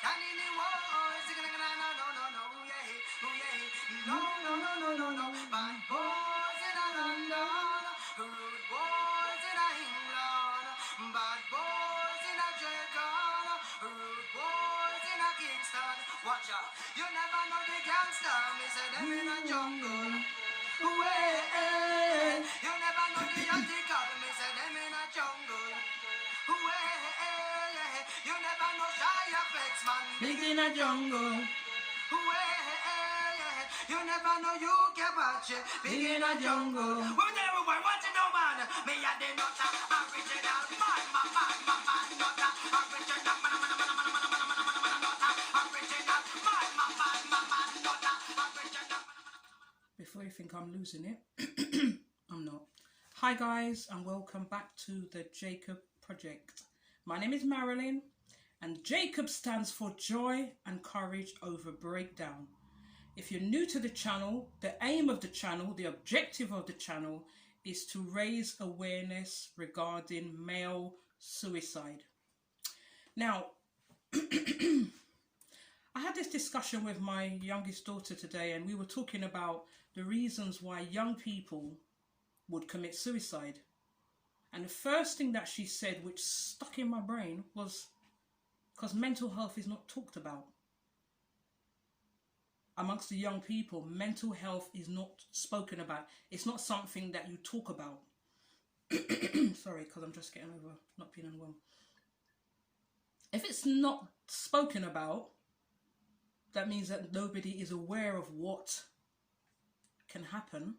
Bad boys in a London, rude boys in a England, bad boys in a Jamaica, rude boys in a Kingston. Watch out, you never know the gangster, me say them in a jungle. Way, you never know the article, me say them in a jungle. Way, you never know shy effects, man, big in a jungle. You never know you can watch it, big in a jungle. Well, everyone watching no man, me and the Nuttah, original man, Nuttah, original man, Nuttah, original. Before you think I'm losing it, I'm not. Hi guys, and welcome back to the Jacob Project. My name is Marilyn, and Jacob stands for joy and courage over breakdown. If you're new to the channel, the aim of the channel, the objective of the channel is to raise awareness regarding male suicide. Now, I had this discussion with my youngest daughter today, and we were talking about the reasons why young people would commit suicide. And the first thing that she said, which stuck in my brain, was because mental health is not talked about. Amongst the young people, mental health is not spoken about. It's not something that you talk about. Sorry, because I'm just getting over not being unwell. If it's not spoken about, that means that nobody is aware of what can happen.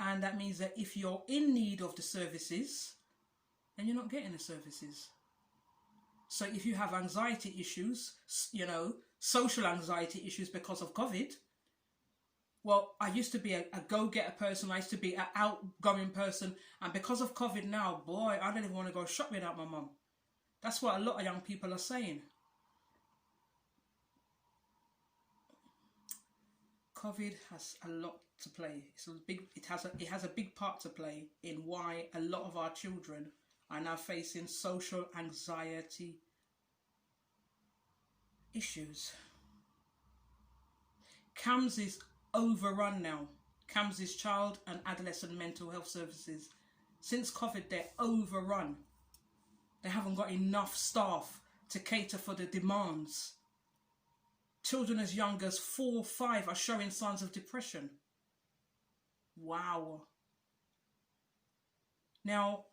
And that means that if you're in need of the services, then you're not getting the services. So if you have anxiety issues, you know, social anxiety issues because of COVID, well, I used to be a go-getter person. I used to be an outgoing person. And because of COVID now, boy, I don't even want to go shop without my mum. That's what a lot of young people are saying. COVID has a lot to play. It has a big part to play in why a lot of our children are now facing social anxiety issues. CAMHS is overrun now. CAMHS is Child and Adolescent Mental Health Services. Since COVID, they're overrun. They haven't got enough staff to cater for the demands. Children as young as 4 or 5 are showing signs of depression. Wow. Now,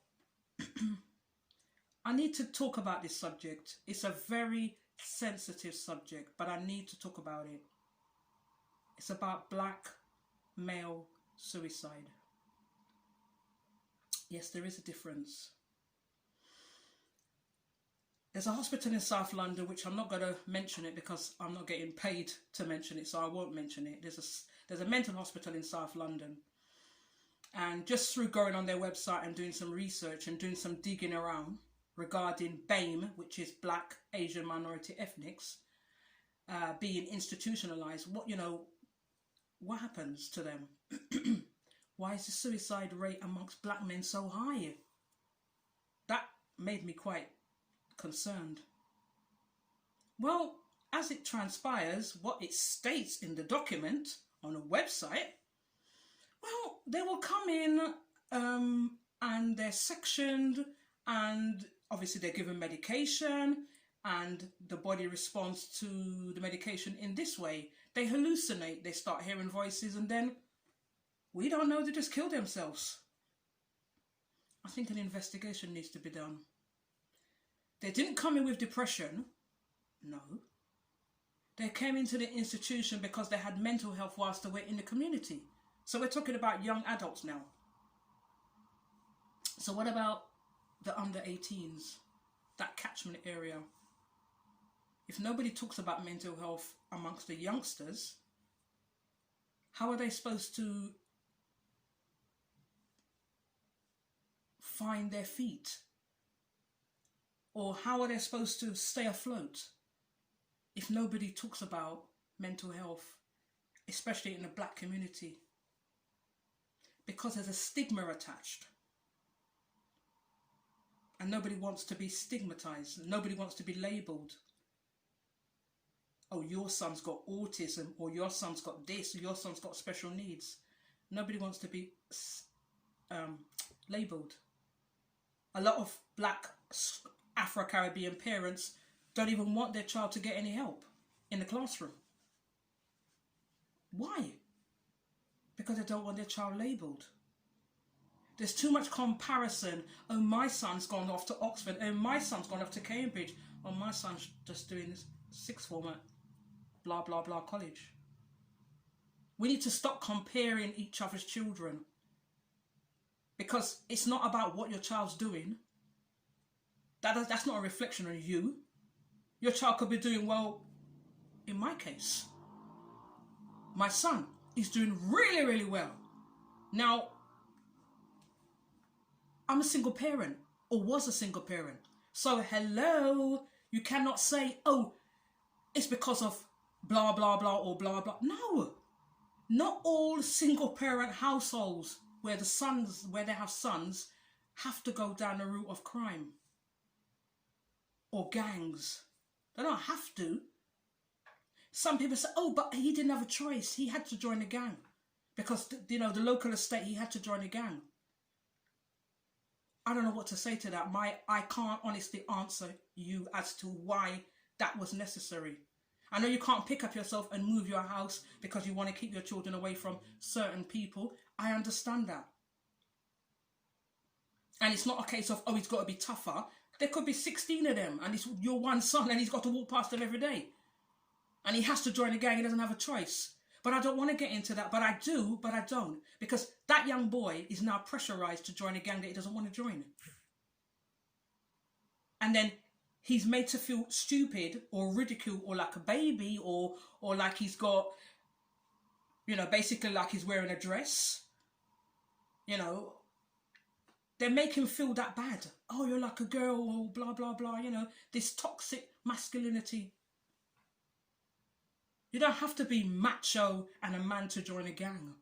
I need to talk about this subject. It's a very sensitive subject, but I need to talk about it. It's about black male suicide. Yes, there is a difference. There's a hospital in South London, which I'm not going to mention it because I'm not getting paid to mention it, so I won't mention it. There's a mental hospital in South London. And just through going on their website and doing some research and doing some digging around regarding BAME, which is Black, Asian, Minority Ethnics, being institutionalized, what happens to them? Why is the suicide rate amongst black men so high? That made me quite concerned. Well, as it transpires, what it states in the document on a website, well, they will come in and they're sectioned, and obviously they're given medication, and the body responds to the medication in this way. They hallucinate, they start hearing voices, and then we don't know, they just kill themselves. I think an investigation needs to be done. They didn't come in with depression. No. They came into the institution because they had mental health whilst they were in the community. So we're talking about young adults now. So what about the under 18s? That catchment area. If nobody talks about mental health amongst the youngsters, how are they supposed to find their feet? Or how are they supposed to stay afloat if nobody talks about mental health, especially in the black community? Because there's a stigma attached. And nobody wants to be stigmatized. Nobody wants to be labelled. oh, your son's got autism, or your son's got this, or your son's got special needs. Nobody wants to be labelled. A lot of black Afro-Caribbean parents don't even want their child to get any help in the classroom. Why? Because they don't want their child labelled. There's too much comparison. Oh, my son's gone off to Oxford. Oh, my son's gone off to Cambridge. Oh, my son's just doing this sixth form at blah, blah, blah college. We need to stop comparing each other's children, because it's not about what your child's doing. That's not a reflection on you. Your child could be doing well. In my case, my son is doing really, really well. Now, I'm a single parent, or was a single parent. So, hello, you cannot say, oh, it's because of blah, blah, blah, or blah, blah. No, not all single parent households where they have sons have to go down the route of crime or gangs. They don't have to. Some people say, oh, but he didn't have a choice. He had to join a gang because, you know, the local estate, he had to join a gang. I don't know what to say to that. I can't honestly answer you as to why that was necessary. I know you can't pick up yourself and move your house because you want to keep your children away from certain people. I understand that. And it's not a case of, oh, he's got to be tougher. There could be 16 of them and it's your one son and he's got to walk past them every day. And he has to join a gang. He doesn't have a choice. But I don't want to get into that. But I do, but I don't. Because that young boy is now pressurized to join a gang that he doesn't want to join. And then he's made to feel stupid or ridiculed or like a baby or like he's got, you know, basically like he's wearing a dress. You know, they make him feel that bad. Oh, you're like a girl or blah, blah, blah. You know, this toxic masculinity. You don't have to be macho and a man to join a gang.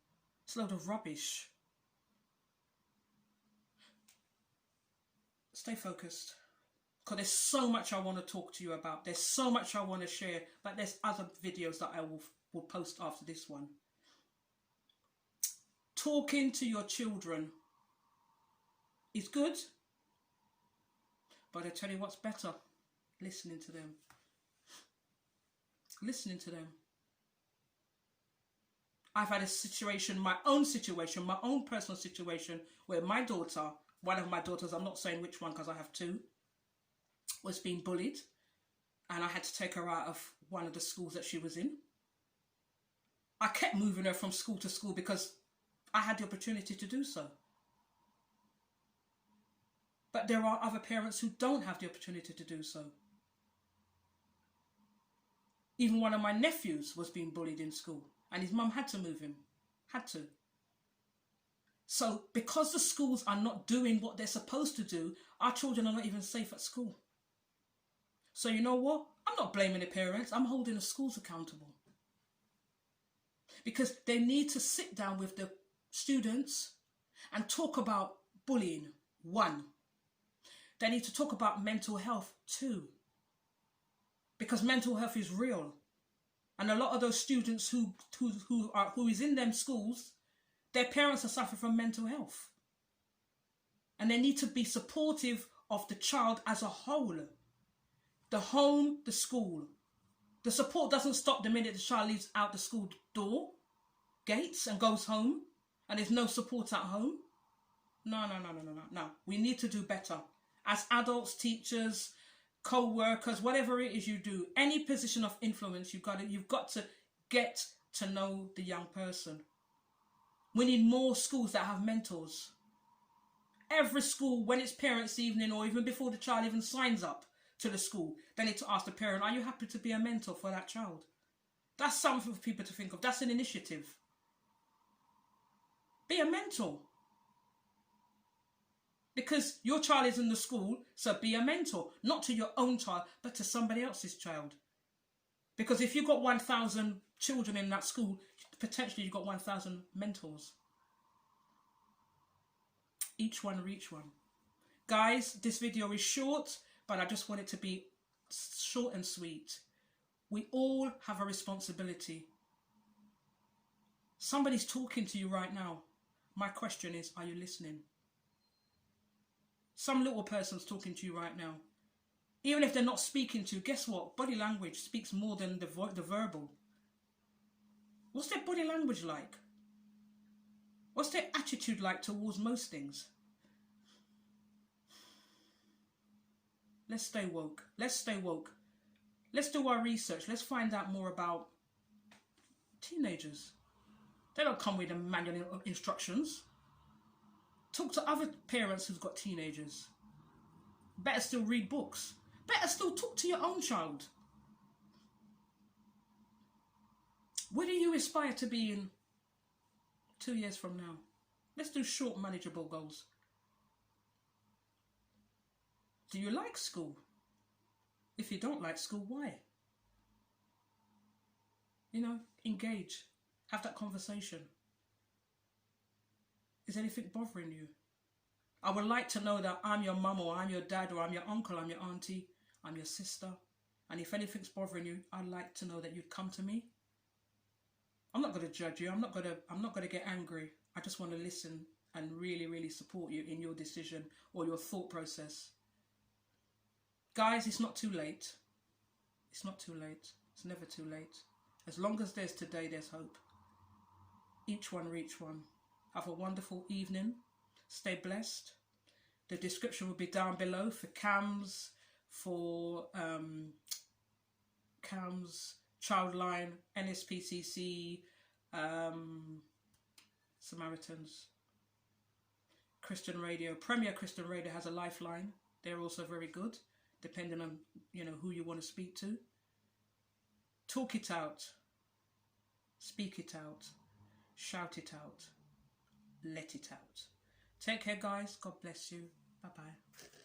It's a load of rubbish. Stay focused. Because there's so much I want to talk to you about. There's so much I want to share. But there's other videos that I will post after this one. Talking to your children is good. But I tell you what's better. Listening to them. Listening to them. I've had a situation, my own personal situation, where my daughter, one of my daughters, I'm not saying which one because I have two, was being bullied. And I had to take her out of one of the schools that she was in. I kept moving her from school to school because I had the opportunity to do so. But there are other parents who don't have the opportunity to do so. Even one of my nephews was being bullied in school and his mum had to move him. Had to. So because the schools are not doing what they're supposed to do, our children are not even safe at school. So you know what? I'm not blaming the parents. I'm holding the schools accountable. Because they need to sit down with the students and talk about bullying, 1. They need to talk about mental health, 2. Because mental health is real. And a lot of those students who is in them schools, their parents are suffering from mental health. And they need to be supportive of the child as a whole. The home, the school. The support doesn't stop the minute the child leaves out the school door, gates, and goes home, and there's no support at home. No. We need to do better. As adults, teachers, co-workers, whatever it is you do, any position of influence, you've got to get to know the young person. We need more schools that have mentors. Every school, when it's parents' evening or even before the child even signs up to the school, they need to ask the parent, are you happy to be a mentor for that child? That's something for people to think of. That's an initiative. Be a mentor. Because your child is in the school, so be a mentor. Not to your own child, but to somebody else's child. Because if you've got 1,000 children in that school, potentially you've got 1,000 mentors. Each one reach one. Guys, this video is short, but I just want it to be short and sweet. We all have a responsibility. Somebody's talking to you right now. My question is, are you listening? Some little person's talking to you right now. Even if they're not speaking to you, guess what? Body language speaks more than the verbal. What's their body language like? What's their attitude like towards most things? Let's stay woke. Let's stay woke. Let's do our research. Let's find out more about teenagers. They don't come with a manual of instructions. Talk to other parents who've got teenagers. Better still, read books. Better still, talk to your own child. Where do you aspire to be in 2 years from now? Let's do short, manageable goals. Do you like school? If you don't like school, why? You know, engage. Have that conversation. Is anything bothering you? I would like to know that I'm your mum, or I'm your dad, or I'm your uncle, I'm your auntie, I'm your sister. And if anything's bothering you, I'd like to know that you'd come to me. I'm not going to judge you. I'm not going to get angry. I just want to listen and really, really support you in your decision or your thought process. Guys, it's not too late. It's not too late. It's never too late. As long as there's today, there's hope. Each one reach one. Have a wonderful evening. Stay blessed. The description will be down below for CAMHS, for CAMHS, CHILDLINE, NSPCC, Samaritans, Christian Radio. Premier Christian Radio has a lifeline. They're also very good, depending on, you know, who you want to speak to. Talk it out. Speak it out. Shout it out. Let it out. Take care, guys. God bless you. Bye-bye.